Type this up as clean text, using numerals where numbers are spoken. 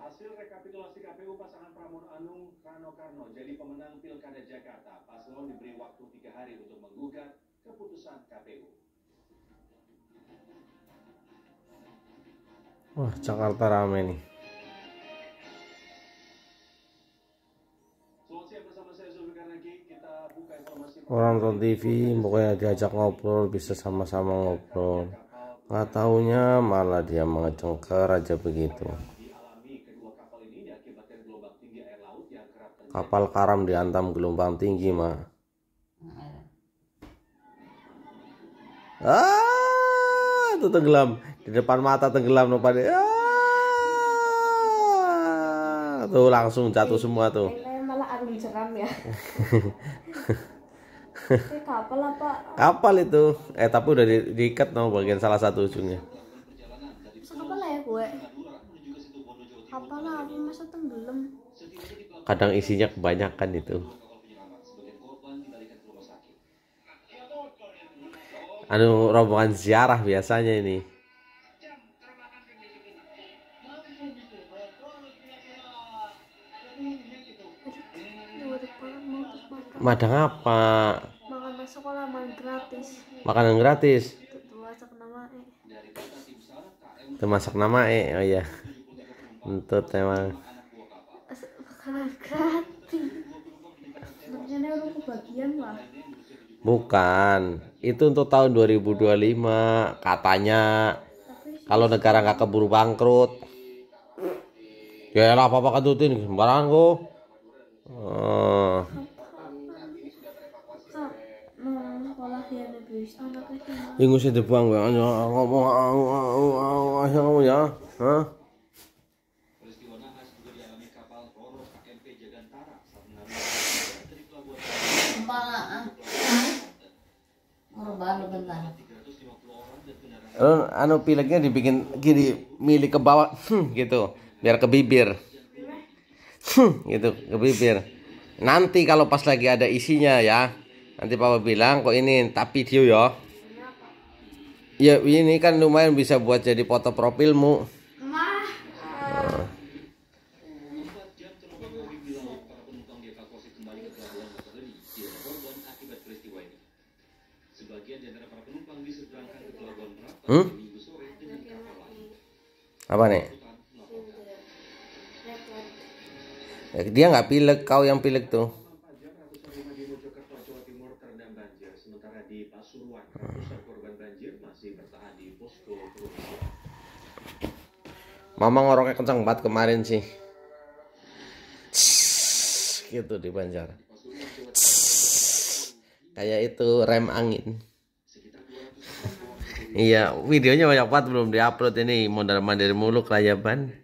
Hasil rekapitulasi KPU pasangan Pramono Anung Rano Karno jadi pemenang Pilkada Jakarta. Paslon diberi waktu 3 hari untuk menggugat keputusan KPU. Wah, Jakarta rame nih. Orang nonton TV, pokoknya diajak ngobrol, bisa sama-sama ngobrol. Nggak taunya malah dia mengecengker aja begitu. Kapal karam dihantam gelombang tinggi, mah. Itu tenggelam di depan mata, tenggelam lupa deh. Tuh langsung jatuh semua tuh. Malah arum jeram ya. Kapal apa? Kapal itu. Tapi udah diikat no bagian salah satu ujungnya. Kapal ya gue. Kapal apa masa tenggelam? Kadang isinya kebanyakan itu. Rombongan ziarah biasanya ini. Madang apa? Makanan sekolah makan gratis. Makanan gratis. Itu masak nama Oh iya. Entut emang. Makanan gratis. Sebenarnya lu kebagian lah. Bukan. Itu untuk tahun 2025 katanya. Kalau negara nggak keburu bangkrut. Ya lah apa-apa kantutin sembarangan kok. Yang usah dibuang ngomong ya. Hah? Pileknya dibikin gini, milih ke bawah gitu, biar ke bibir. Gitu, ke bibir. Nanti kalau pas lagi ada isinya ya, nanti papa bilang kok ini tak video ya. Ya ini kan lumayan bisa buat jadi foto profilmu. Apa nih? Dia nggak pilek, kau yang pilek tuh. Mama ngoroknya kencang banget kemarin sih. Gitu di Banjar. Kayak itu rem angin. Iya, videonya banyak banget belum diupload ini, mondar-mandir mulu kelayaban.